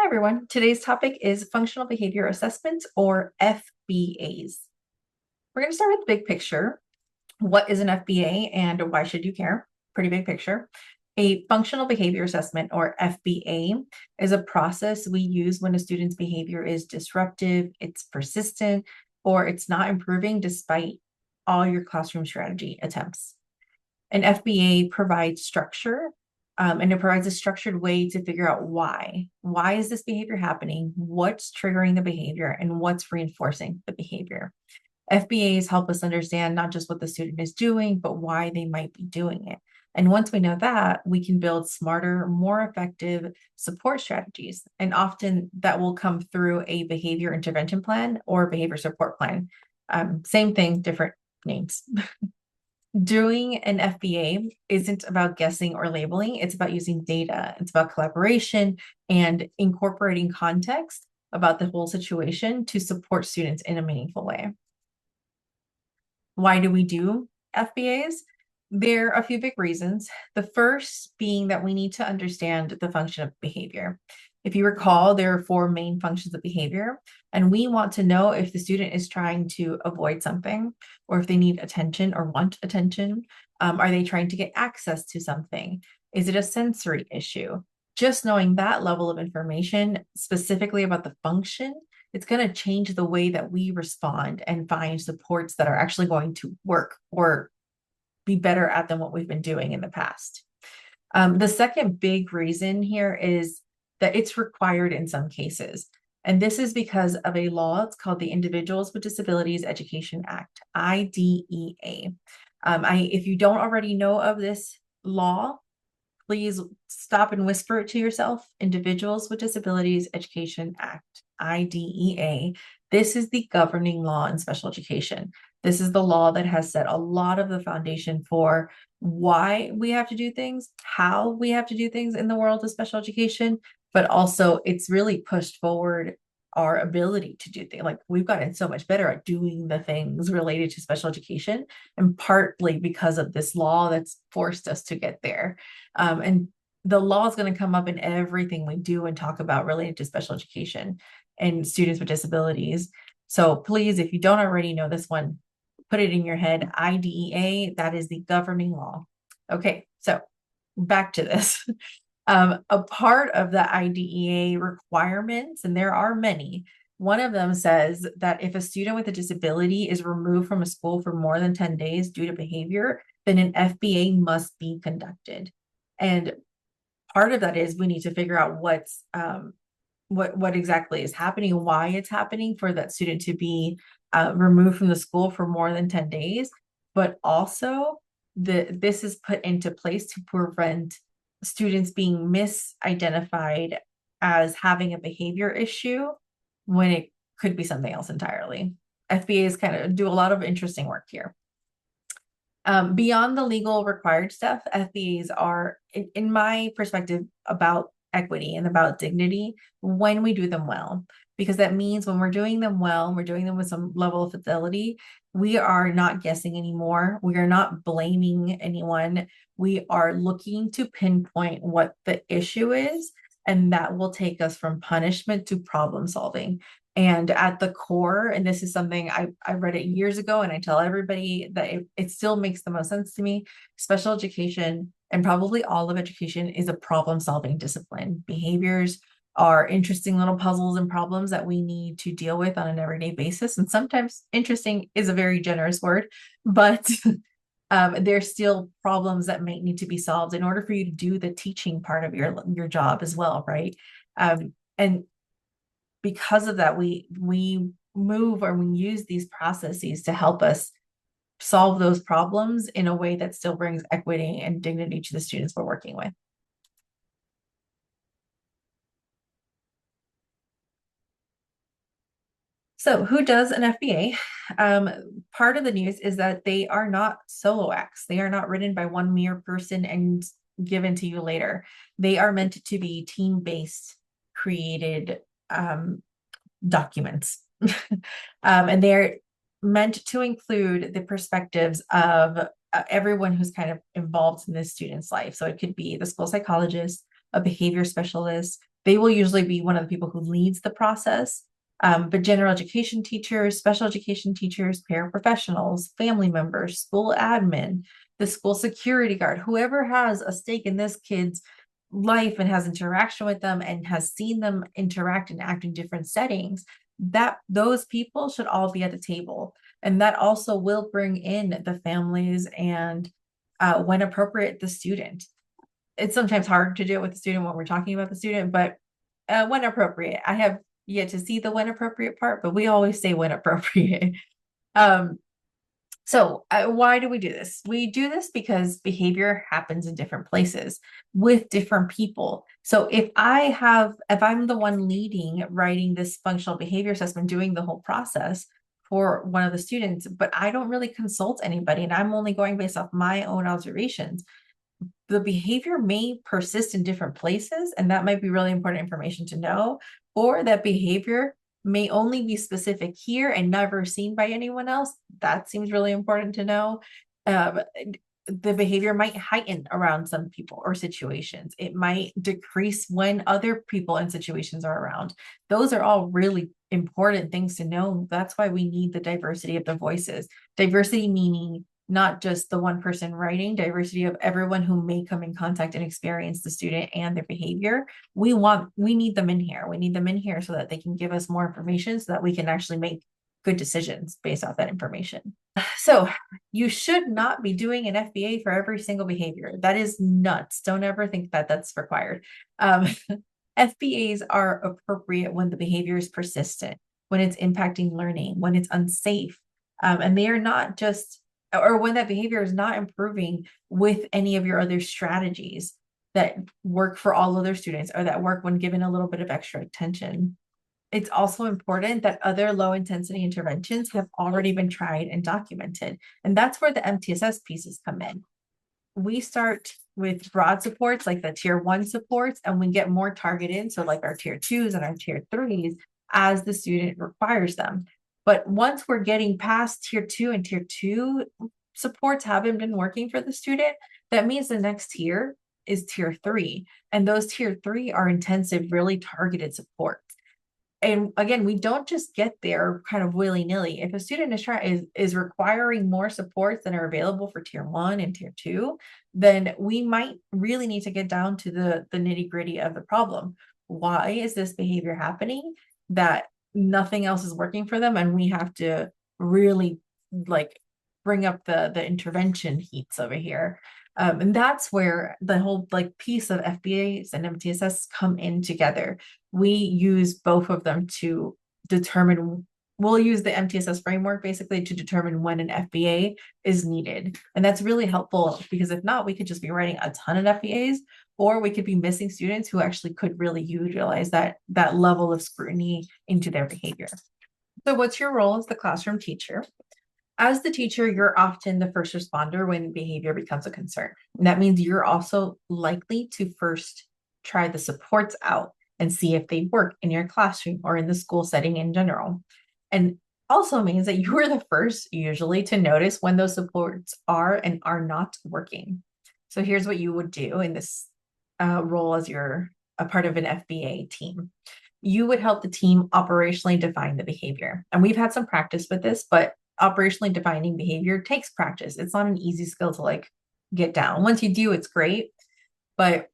Hi, everyone. Today's topic is functional behavior assessments or FBAs. We're going to start with the big picture. What is an FBA and why should you care? Pretty big picture. A functional behavior assessment or FBA is a process we use when a student's behavior is disruptive, it's persistent, or it's not improving despite all your classroom strategy attempts. An FBA provides structure, and it provides a structured way to figure out why. Why is this behavior happening? What's triggering the behavior and what's reinforcing the behavior? FBAs help us understand not just what the student is doing, but why they might be doing it. And once we know that, we can build smarter, more effective support strategies. And often that will come through a behavior intervention plan or behavior support plan. Same thing, different names. Doing an FBA isn't about guessing or labeling. It's about using data. It's about collaboration and incorporating context about the whole situation to support students in a meaningful way. Why do we do FBAs? There are a few big reasons. The first being that we need to understand the function of behavior. If you recall, there are four main functions of behavior, and we want to know if the student is trying to avoid something, or if they need attention or want attention. Are they trying to get access to something? Is it a sensory issue? Just knowing that level of information specifically about the function, it's going to change the way that we respond and find supports that are actually going to work or be better at than what we've been doing in the past. The second big reason here is that it's required in some cases. And this is because of a law. It's called the Individuals with Disabilities Education Act, IDEA. If you don't already know of this law, please stop and whisper it to yourself. Individuals with Disabilities Education Act, IDEA. This is the governing law in special education. This is the law that has set a lot of the foundation for why we have to do things, how we have to do things in the world of special education, but also it's really pushed forward our ability to do things. Like we've gotten so much better at doing the things related to special education, and partly because of this law that's forced us to get there. And the law is going to come up in everything we do and talk about related to special education and students with disabilities. So please, if you don't already know this one, put it in your head. IDEA, that is the governing law. Okay, so back to this. A part of the IDEA requirements, and there are many, one of them says that if a student with a disability is removed from a school for more than 10 days due to behavior, then an FBA must be conducted. And part of that is we need to figure out what exactly is happening, why it's happening for that student to be removed from the school for more than 10 days, but also this is put into place to prevent students being misidentified as having a behavior issue when it could be something else entirely. FBAs kind of do a lot of interesting work here. Beyond the legal required stuff, FBAs are, in my perspective, about equity and about dignity when we do them well, because that means when we're doing them well, we're doing them with some level of fidelity, we are not guessing anymore. We are not blaming anyone. We are looking to pinpoint what the issue is, and that will take us from punishment to problem solving. And at the core, and this is something I read it years ago, and I tell everybody that it still makes the most sense to me, special education and probably all of education is a problem-solving discipline. Behaviors are interesting little puzzles and problems that we need to deal with on an everyday basis. And sometimes interesting is a very generous word, but there's still problems that might need to be solved in order for you to do the teaching part of your job as well, right? And because of that, we move or we use these processes to help us solve those problems in a way that still brings equity and dignity to the students we're working with. So who does an FBA? Part of the news is that they are not solo acts. They are not written by one mere person and given to you later. They are meant to be team-based, created documents. And they're meant to include the perspectives of everyone who's kind of involved in this student's life. So it could be the school psychologist, a behavior specialist, They will usually be one of the people who leads the process. But general education teachers, special education teachers, paraprofessionals, family members, school admin, the school security guard, whoever has a stake in this kid's life and has interaction with them and has seen them interact and act in different settings, that those people should all be at the table. And that also will bring in the families and when appropriate, the student. It's sometimes hard to do it with the student when we're talking about the student, but when appropriate. I have yet to see the when appropriate part, but we always say when appropriate. um, so why do we do this? We do this because behavior happens in different places with different people. So if I'm the one leading, writing this functional behavior assessment, doing the whole process for one of the students, but I don't really consult anybody and I'm only going based off my own observations, the behavior may persist in different places, and that might be really important information to know, or that behavior may only be specific here and never seen by anyone else. That seems really important to know. Um, the behavior might heighten around some people or situations. It might decrease when other people and situations are around. Those are all really important things to know. That's why we need the diversity of the voices. Diversity meaning not just the one person writing, diversity of everyone who may come in contact and experience the student and their behavior. We need them in here. We need them in here so that they can give us more information so that we can actually make good decisions based off that information. So you should not be doing an FBA for every single behavior. That is nuts. Don't ever think that that's required. FBAs are appropriate when the behavior is persistent, when it's impacting learning, when it's unsafe, and they are not just, or when that behavior is not improving with any of your other strategies that work for all other students or that work when given a little bit of extra attention. It's also important that other low intensity interventions have already been tried and documented. And that's where the MTSS pieces come in. We start with broad supports like the tier 1 supports, and we get more targeted. So like our tier 2s and our tier 3s as the student requires them. But once we're getting past tier 2 and tier 2 supports haven't been working for the student, that means the next tier is tier 3. And those tier 3 are intensive, really targeted supports. And again, we don't just get there kind of willy-nilly. If a student is requiring more supports than are available for tier 1 and tier 2, then we might really need to get down to the nitty-gritty of the problem. Why is this behavior happening that nothing else is working for them? And we have to really like bring up the intervention heats over here. And that's where the whole like piece of FBAs and MTSS come in together. We use both of them to determine, we'll use the MTSS framework basically to determine when an FBA is needed. And that's really helpful because if not, we could just be writing a ton of FBAs, or we could be missing students who actually could really utilize that level of scrutiny into their behavior. So what's your role as the classroom teacher? As the teacher, you're often the first responder when behavior becomes a concern. And that means you're also likely to first try the supports out and see if they work in your classroom or in the school setting in general. And also means that you are the first usually to notice when those supports are and are not working. So here's what you would do in this role as you're a part of an FBA team. You would help the team operationally define the behavior. And we've had some practice with this, but operationally defining behavior takes practice. It's not an easy skill to like get down. Once you do, it's great. But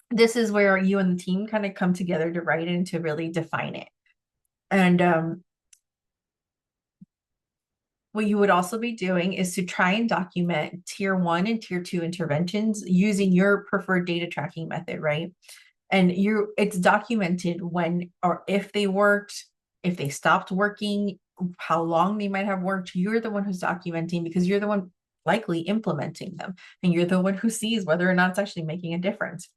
this is where you and the team kind of come together to write and to really define it. And what you would also be doing is to try and document tier 1 and tier 2 interventions using your preferred data tracking method, right? And it's documented when or if they worked, if they stopped working, how long they might have worked. You're the one who's documenting because you're the one likely implementing them. And you're the one who sees whether or not it's actually making a difference.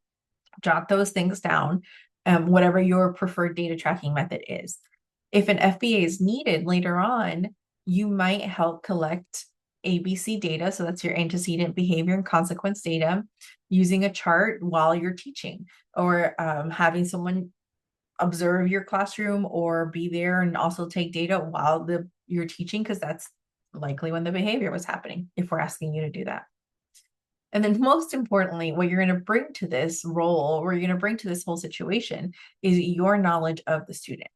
Jot those things down, whatever your preferred data tracking method is. If an FBA is needed later on, you might help collect ABC data. So that's your antecedent behavior and consequence data using a chart while you're teaching, or having someone observe your classroom or be there and also take data while you're teaching, because that's likely when the behavior was happening if we're asking you to do that. And then most importantly, what you're going to bring to this role, or you're going to bring to this whole situation, is your knowledge of the student.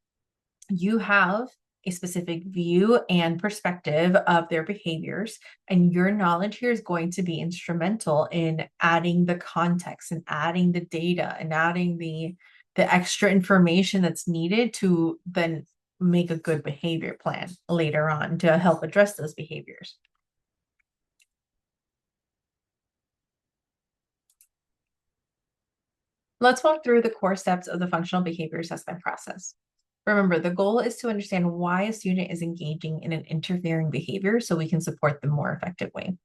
You have a specific view and perspective of their behaviors, and your knowledge here is going to be instrumental in adding the context and adding the data and adding the extra information that's needed to then make a good behavior plan later on to help address those behaviors. Let's walk through the core steps of the functional behavior assessment process. Remember, the goal is to understand why a student is engaging in an interfering behavior so we can support them more effectively.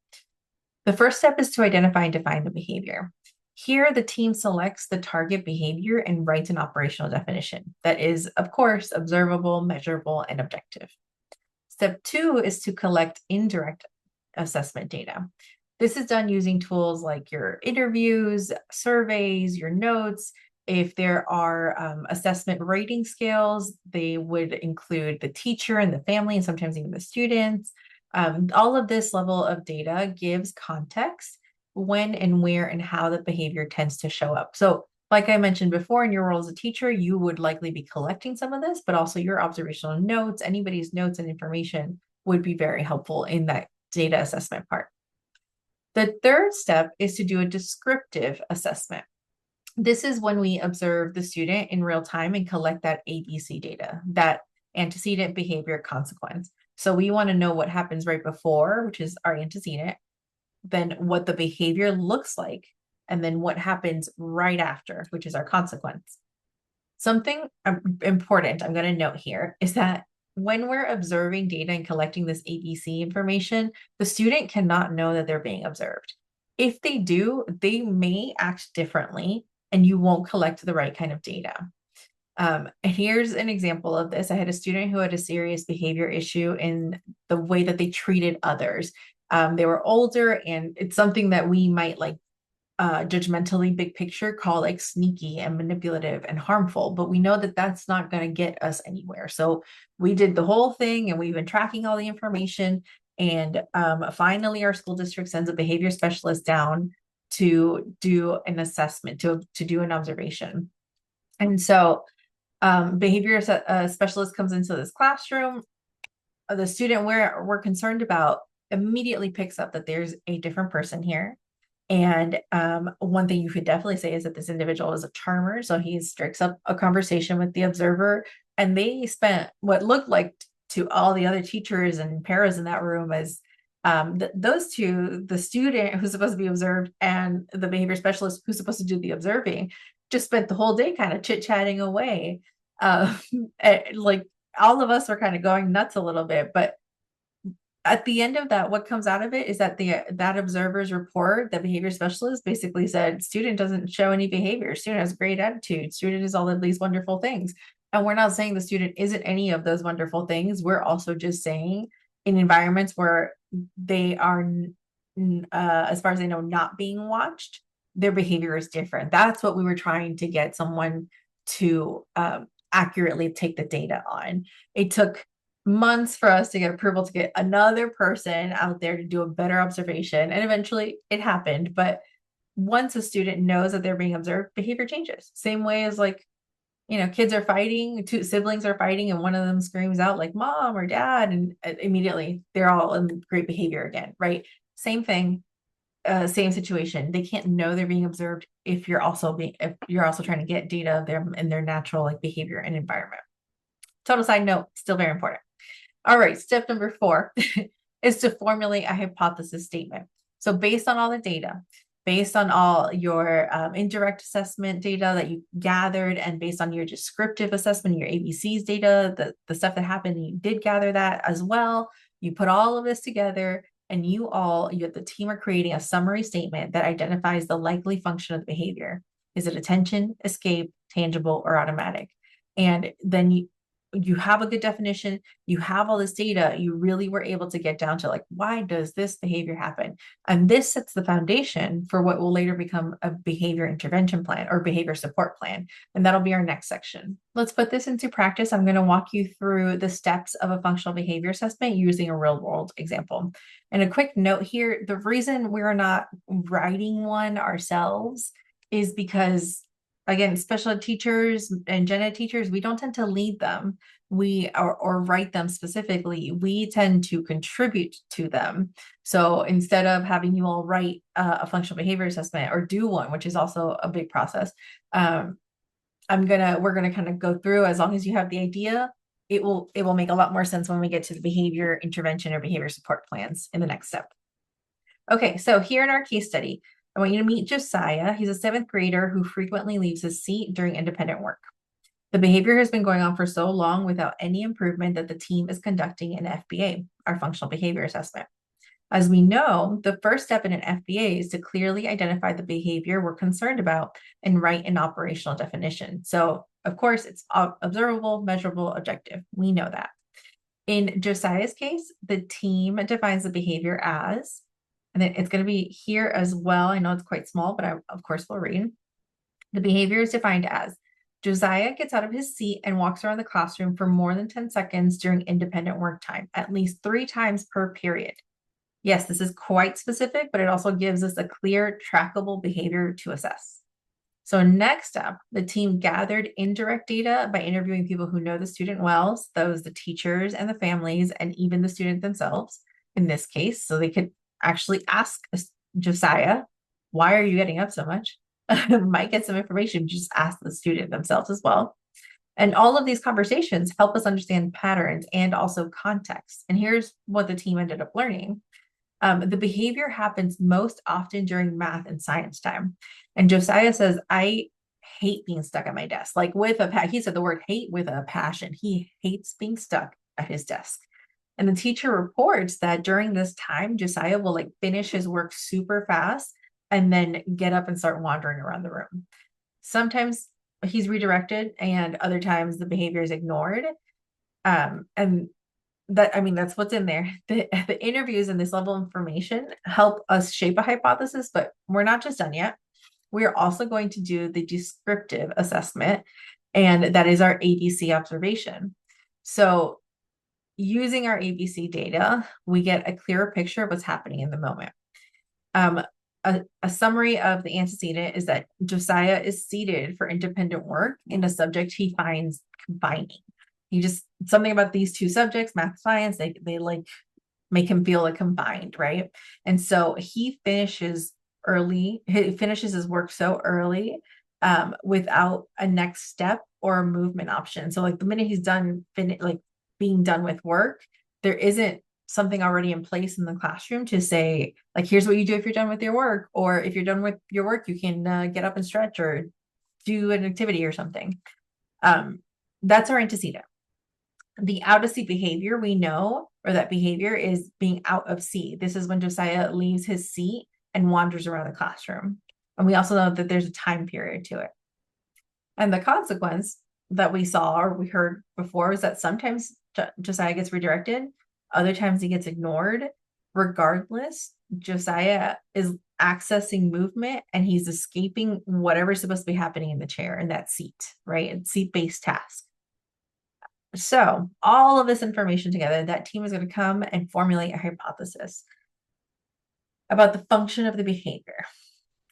The first step is to identify and define the behavior. Here, the team selects the target behavior and writes an operational definition that is, of course, observable, measurable, and objective. Step 2 is to collect indirect assessment data. This is done using tools like your interviews, surveys, your notes. If there are assessment rating scales, they would include the teacher and the family, and sometimes even the students. All of this level of data gives context when and where and how the behavior tends to show up. So, like I mentioned before, in your role as a teacher, you would likely be collecting some of this, but also your observational notes, anybody's notes and information would be very helpful in that data assessment part. The third step is to do a descriptive assessment. This is when we observe the student in real time and collect that ABC data, that antecedent behavior consequence. So we want to know what happens right before, which is our antecedent, then what the behavior looks like, and then what happens right after, which is our consequence. Something important I'm going to note here is that when we're observing data and collecting this ABC information, the student cannot know that they're being observed. If they do, they may act differently and you won't collect the right kind of data. And here's an example of this. I had a student who had a serious behavior issue in the way that they treated others. They were older, and it's something that we might like judgmentally big picture call like sneaky and manipulative and harmful, but we know that that's not going to get us anywhere. So we did the whole thing and we've been tracking all the information. And finally, our school district sends a behavior specialist down to do an assessment, to do an observation. And so behavior specialist comes into this classroom. The student we're concerned about immediately picks up that there's a different person here. And one thing you could definitely say is that this individual is a charmer. So he strikes up a conversation with the observer, and they spent what looked like to all the other teachers and paras in that room as those two, the student who's supposed to be observed and the behavior specialist who's supposed to do the observing, just spent the whole day kind of chit-chatting away. Like all of us were kind of going nuts a little bit, but at the end of that, what comes out of it is that that observer's report, the behavior specialist basically said, student doesn't show any behavior. Student has great attitude. Student is all of these wonderful things. And we're not saying the student isn't any of those wonderful things. We're also just saying in environments where they are, as far as they know, not being watched, their behavior is different. That's what we were trying to get someone to accurately take the data on. It took months for us to get approval to get another person out there to do a better observation. And eventually it happened. But once a student knows that they're being observed, behavior changes. Same way as like, kids are fighting, two siblings are fighting, and one of them screams out like mom or dad, and immediately they're all in great behavior again, right? Same thing, same situation. They can't know they're being observed if you're also trying to get data of them in their natural like behavior and environment. Total side note, still very important. All right, step number 4 is to formulate a hypothesis statement. So based on all the data, based on all your indirect assessment data that you gathered, and based on your descriptive assessment, your ABCs data, the stuff that happened, you did gather that as well. You put all of this together, and the team are creating a summary statement that identifies the likely function of the behavior. Is it attention, escape, tangible, or automatic? And then you have a good definition, you have all this data, you really were able to get down to like, why does this behavior happen? And this sets the foundation for what will later become a behavior intervention plan or behavior support plan. And that'll be our next section. Let's put this into practice. I'm going to walk you through the steps of a functional behavior assessment using a real world example. And a quick note here, the reason we're not writing one ourselves is because, again, special ed teachers and gen ed teachers, we don't tend to lead them or write them specifically. We tend to contribute to them. So instead of having you all write a functional behavior assessment or do one, which is also a big process, we're gonna kind of go through. As long as you have the idea, it will make a lot more sense when we get to the behavior intervention or behavior support plans in the next step. Okay, so here in our case study, I want you to meet Josiah. He's a 7th grader who frequently leaves his seat during independent work. The behavior has been going on for so long without any improvement that the team is conducting an FBA, our functional behavior assessment. As we know, the first step in an FBA is to clearly identify the behavior we're concerned about and write an operational definition. So, of course, it's observable, measurable, objective. We know that. In Josiah's case, the team defines the behavior as, and then it's going to be here as well. I know it's quite small, but I, of course, will read. The behavior is defined as Josiah gets out of his seat and walks around the classroom for more than 10 seconds during independent work time, at least 3 times per period. Yes, this is quite specific, but it also gives us a clear, trackable behavior to assess. So next up, the team gathered indirect data by interviewing people who know the student well, those the teachers and the families, and even the student themselves in this case. So they could actually ask Josiah, why are you getting up so much? Might get some information, just ask the student themselves as well. And all of these conversations help us understand patterns and also context. And here's what the team ended up learning. The behavior happens most often during math and science time. And Josiah says, I hate being stuck at my desk. Like he said the word hate with a passion. He hates being stuck at his desk. And the teacher reports that during this time, Josiah will like finish his work super fast and then get up and start wandering around the room. Sometimes he's redirected and other times the behavior is ignored. And that's what's in there. The interviews and this level of information help us shape a hypothesis, but we're not just done yet. We're also going to do the descriptive assessment, and that is our ABC observation. So using our ABC data, we get a clearer picture of what's happening in the moment. A summary of the antecedent is that Josiah is seated for independent work in a subject he finds confining. Something about these 2 subjects, math, science, they like make him feel like combined, right? And so he finishes his work so early without a next step or a movement option. So like the minute he's done being done with work, there isn't something already in place in the classroom to say, like, here's what you do if you're done with your work, or if you're done with your work, you can get up and stretch or do an activity or something. That's our antecedent. The out of seat behavior, we know, or that behavior is being out of seat. This is when Josiah leaves his seat and wanders around the classroom. And we also know that there's a time period to it. And the consequence that we saw or we heard before is that sometimes Josiah gets redirected, other times he gets ignored. Regardless, Josiah is accessing movement and he's escaping whatever's supposed to be happening in the chair in that seat, right? It's seat-based task. So all of this information together, that team is going to come and formulate a hypothesis about the function of the behavior.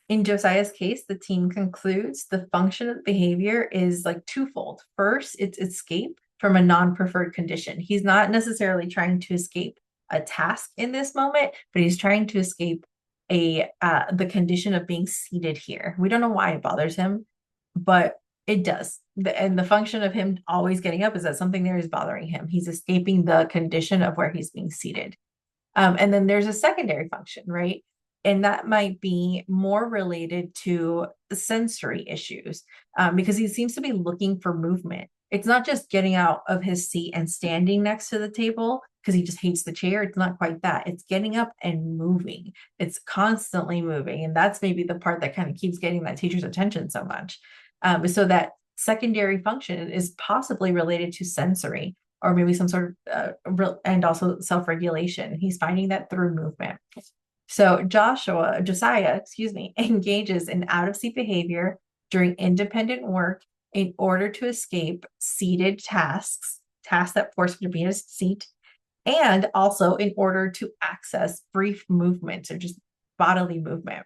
In Josiah's case, the team concludes the function of the behavior is like twofold. First, it's escape from a non-preferred condition. He's not necessarily trying to escape a task in this moment, but he's trying to escape the condition of being seated here. We don't know why it bothers him, but it does. And the function of him always getting up is that something there is bothering him. He's escaping the condition of where he's being seated. And then there's a secondary function, right? And that might be more related to sensory issues because he seems to be looking for movement. It's not just getting out of his seat and standing next to the table because he just hates the chair. It's not quite that. It's getting up and moving. It's constantly moving. And that's maybe the part that kind of keeps getting that teacher's attention so much. So that secondary function is possibly related to sensory or maybe some sort of and also self-regulation. He's finding that through movement. So Josiah, engages in out-of-seat behavior during independent work in order to escape seated tasks that force him to be in a seat, and also in order to access brief movements or just bodily movement.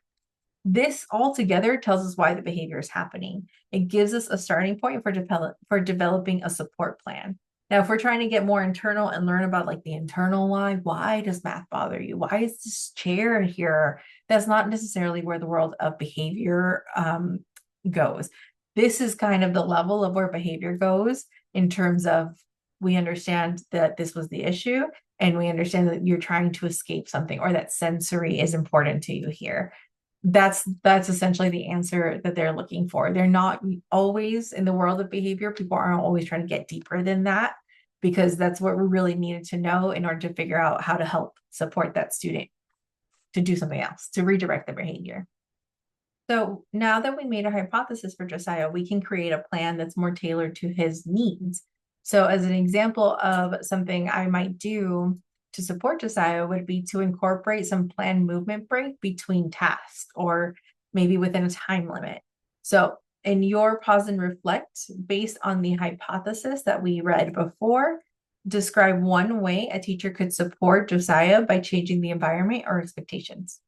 This altogether tells us why the behavior is happening. It gives us a starting point for developing a support plan. Now, if we're trying to get more internal and learn about like the internal why does math bother you? Why is this chair here? That's not necessarily where the world of behavior goes. This is kind of the level of where behavior goes in terms of we understand that this was the issue and we understand that you're trying to escape something or that sensory is important to you here. That's essentially the answer that they're looking for. They're not always in the world of behavior. People aren't always trying to get deeper than that because that's what we really needed to know in order to figure out how to help support that student to do something else, to redirect the behavior. So now that we made a hypothesis for Josiah, we can create a plan that's more tailored to his needs. So as an example of something I might do to support Josiah would be to incorporate some planned movement break between tasks or maybe within a time limit. So in your pause and reflect, based on the hypothesis that we read before, describe one way a teacher could support Josiah by changing the environment or expectations.